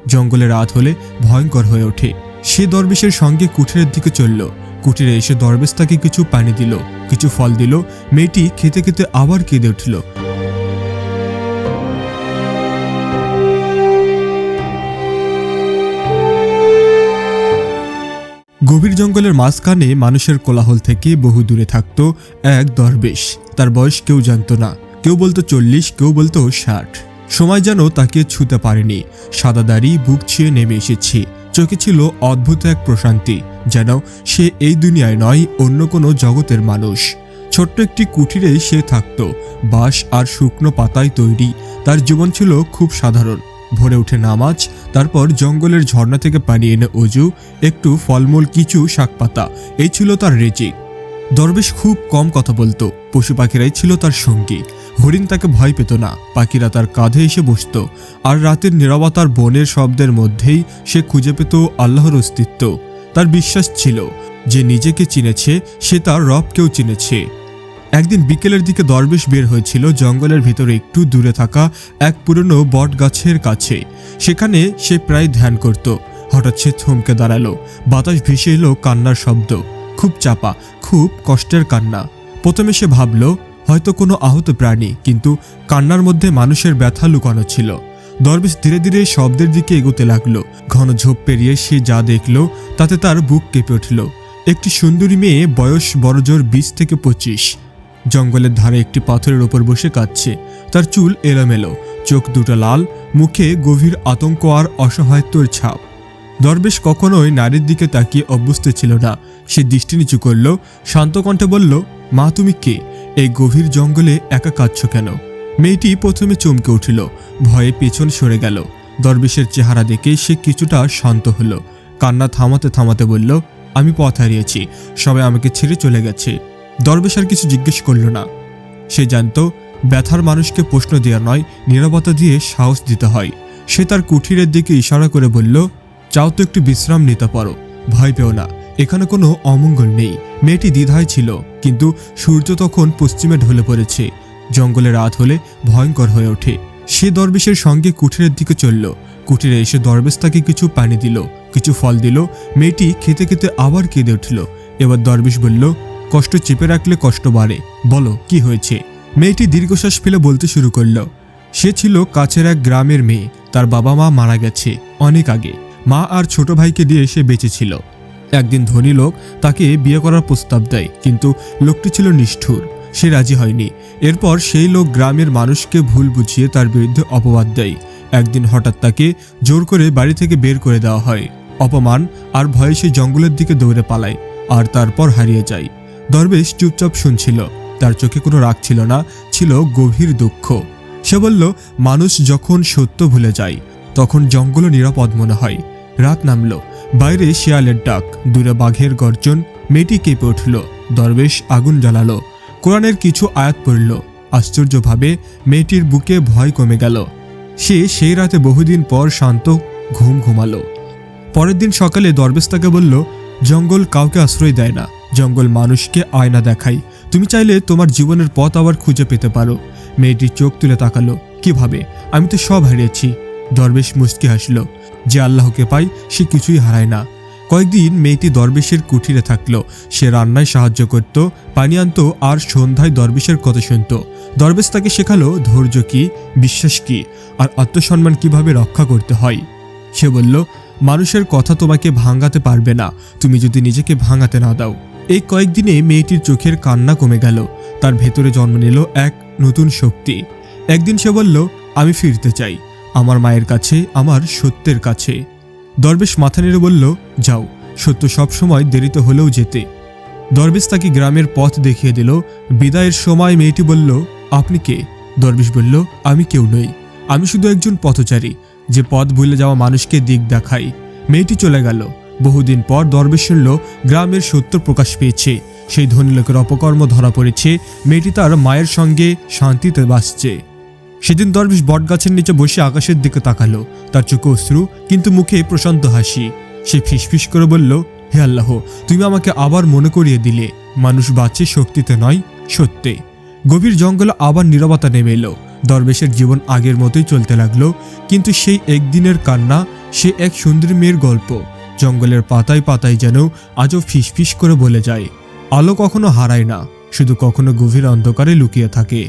জঙ্গলে রাত হলে ভয়ঙ্কর হয়ে ওঠে। সে দরবেশের সঙ্গে কুঠিরের দিকে চলল। কুঠিরে এসে দরবেশ তাকে কিছু পানি দিল, কিছু ফল দিল। মেয়েটি খেতে খেতে আবার কেঁদে উঠল। গভীর জঙ্গলের মাঝখানে মানুষের কোলাহল থেকে বহু দূরে থাকত এক দরবেশ। তার বয়স কেউ জানত না, কেউ বলতো 40, কেউ বলতো 60। সময় যেন তাকে ছুঁতে পারেনি। সাদা দাড়ি বুক ছিঁড়ে নেমে এসেছে, চোখে ছিল অদ্ভুত এক প্রশান্তি, যেন সে এই দুনিয়ায় নয়, অন্য কোনো জগতের মানুষ। ছোট্ট একটি কুঠিরে সে থাকত, বাঁশ আর শুকনো পাতায় তৈরি। তার জীবন ছিল খুব সাধারণ। ভোরে উঠে নামাজ, তারপর জঙ্গলের ঝর্ণা থেকে পানি এনে অজু, একটু ফলমূল, কিছু শাকপাতা, এই ছিল তার রিজিক। দরবেশ খুব কম কথা বলতো, পশু পাখিরাই ছিল তার সঙ্গী। হরিণ তাকে ভয় পেত না, পাখিরা তার কাঁধে এসে বসত। আর রাতের নীরবতার বনের শব্দের মধ্যেই সে খুঁজে পেত আল্লাহর অস্তিত্ব। তার বিশ্বাস ছিল যে নিজেকে চিনেছে সে তার রবকেও চিনেছে। একদিন বিকেলের দিকে দরবেশ বের হয়েছিল জঙ্গলের ভিতরে একটু দূরে থাকা এক পুরনো বট গাছের কাছে। সেখানে সে প্রায় ধ্যান করত। হঠাৎ সে থমকে দাঁড়ালো। বাতাস ভেসে এলো কান্নার শব্দ, খুব চাপা, খুব কষ্টের কান্না। প্রথমে সে ভাবল হয়তো কোনো আহত প্রাণী, কিন্তু কান্নার মধ্যে মানুষের ব্যথা লুকানো ছিল। দরবেশ ধীরে ধীরে শব্দের দিকে এগোতে লাগলো। ঘন ঝোপ পেরিয়ে সে যা দেখল তাতে তার বুক কেঁপে উঠল। একটি সুন্দরী মেয়ে, বয়স বড়জোর 20 থেকে 25, জঙ্গলের ধারে একটি পাথরের ওপর বসে কাঁদছে। তার চুল এলোমেলো, চোখ দুটো লাল, মুখে গভীর আতঙ্ক আর অসহায়ত্বের ছাপ। দরবেশ কখনোই নারীর দিকে তাকিয়ে অভ্যস্ত ছিল না। সে দৃষ্টি নিচু করল, শান্ত কণ্ঠে বলল, মা তুমি কে? এই গভীর জঙ্গলে একা কাঁদছ কেন? মেয়েটি প্রথমে চমকে উঠল, ভয়ে পেছন সরে গেল। দরবেশের চেহারা দেখে সে কিছুটা শান্ত হলো। কান্না থামাতে থামাতে বলল, আমি পথ হারিয়েছি, সবাই আমাকে ছেড়ে চলে গেছে। দরবেশ আর কিছু জিজ্ঞেস করল না। সে জানত ব্যথার মানুষকে প্রশ্ন দেওয়া নয়, নীরবতা দিয়ে সাহস দিতে হয়। সে তার কুঠিরের দিকে ইশারা করে বলল, চাও তো একটু বিশ্রাম নিতে পারো, ভয় পেও না, এখানে কোনো অমঙ্গল নেই। মেয়েটি দ্বিধায় ছিল, কিন্তু সূর্য তখন পশ্চিমে ঢলে পড়েছে। জঙ্গলে রাত হলে ভয়ঙ্কর হয়ে ওঠে। সে দরবেশের সঙ্গে কুঠিরের দিকে চলল। কুঠিরে এসে দরবেশ তাকে কিছু পানি দিল, কিছু ফল দিল। মেয়েটি খেতে খেতে আবার কেঁদে উঠল। এবার দরবেশ বলল, কষ্ট চেপে রাখলে কষ্ট বাড়ে, বলো কি হয়েছে? মেয়েটি দীর্ঘশ্বাস ফেলে বলতে শুরু করল, সে ছিল কাছের এক গ্রামের মেয়ে। তার বাবা মা মারা গেছে অনেক আগে। মা আর ছোট ভাইকে দিয়ে সে বেঁচে ছিল। একদিন ধনী লোক তাকে বিয়ে করার প্রস্তাব দেয়, কিন্তু লোকটি ছিল নিষ্ঠুর, সে রাজি হয়নি। এরপর সেই লোক গ্রামের মানুষকে ভুল বুঝিয়ে তার বিরুদ্ধে অপবাদ দেয়। একদিন হঠাৎ তাকে জোর করে বাড়ি থেকে বের করে দেওয়া হয়। অপমান আর ভয়ে সে জঙ্গলের দিকে দৌড়ে পালায় আর তারপর হারিয়ে যায়। দরবেশ চুপচাপ শুনছিল। তার চোখে কোনো রাগ ছিল না, ছিল গভীর দুঃখ। সে বলল, মানুষ যখন সত্য ভুলে যায় তখন জঙ্গল নিরাপদ মনে হয়। রাত নামল, বাইরে শিয়ালের ডাক, দূরে বাঘের গর্জন। মেয়েটি কেঁপে উঠল। দরবেশ আগুন জ্বালালো, কোরআনের কিছু আয়াত পড়ল। আশ্চর্যভাবে মেয়েটির বুকে ভয় কমে গেল। সে সেই রাতে বহুদিন পর শান্ত ঘুম ঘুমালো। পরের দিন সকালে দরবেশ তাকে বলল, জঙ্গল কাউকে আশ্রয় দেয় না, জঙ্গল মানুষকে আয়না দেখায়। তুমি চাইলে তোমার জীবনের পথ আবার খুঁজে পেতে পারো। মেয়েটি চোখ তুলে তাকালো, কিভাবে? আমি তো সব হারিয়েছি। দরবেশ মুচকি হাসল, যে আল্লাহকে পায় সে কিছুই হারায় না। কয়েকদিন মেয়েটি দরবেশের কুঠিরে থাকলো। সে রান্নায় সাহায্য করত, পানি আনত আর সন্ধ্যায় দরবেশের কথা শুনত। দরবেশ তাকে শেখালো ধৈর্য কি, বিশ্বাস কি, আর আত্মসম্মান কিভাবে রক্ষা করতে হয়। সে বলল, মানুষের কথা তোমাকে ভাঙাতে পারবে না, তুমি যদি নিজেকে ভাঙাতে না দাও। এই কয়েকদিনে মেয়েটির চোখের কান্না কমে গেল। তার ভেতরে জন্ম নিল এক নতুন শক্তি। একদিন সে বলল, আমি ফিরতে চাই আমার মায়ের কাছে, আমার সত্যের কাছে। দরবেশ মাথা নেড়ে বলল, যাও, সত্য সবসময় দেরিতে হলেও যেতে। দরবেশ তাকে গ্রামের পথ দেখিয়ে দিল। বিদায়ের সময় মেয়েটি বলল, আপনি কে? দরবেশ বলল, আমি কেউ নই, আমি শুধু একজন পথচারী, যে পথ ভুলে যাওয়া মানুষকে দিক দেখাই। মেয়েটি চলে গেল। বহুদিন পর দরবেশ শুনল গ্রামের সত্য প্রকাশ পেয়েছে। সেই ধনী লোকের অপকর্ম ধরা পড়েছে। মেয়েটি তার মায়ের সঙ্গে শান্তিতে বাসছে। সেদিন দরবেশ বটগাছের নিচে বসে আকাশের দিকে তাকালো। তার চোখে অশ্রু, কিন্তু মুখে প্রশান্ত হাসি। সে ফিসফিস করে বলল, হে আল্লাহ, তুমি আমাকে আবার মনে করিয়ে দিলে মানুষ বাঁচে শক্তিতে নয়, সত্যে। গভীর জঙ্গলে আবার নীরবতা নেমে এলো। দরবেশের জীবন আগের মতোই চলতে লাগলো, কিন্তু সেই একদিনের কান্না, সে এক সুন্দরী মেয়ের গল্প জঙ্গলের পাতায় পাতায় যেন আজও ফিসফিস করে বলে যায়। আলো কখনো হারায় না, শুধু কখনো গভীর অন্ধকারে লুকিয়ে থাকে।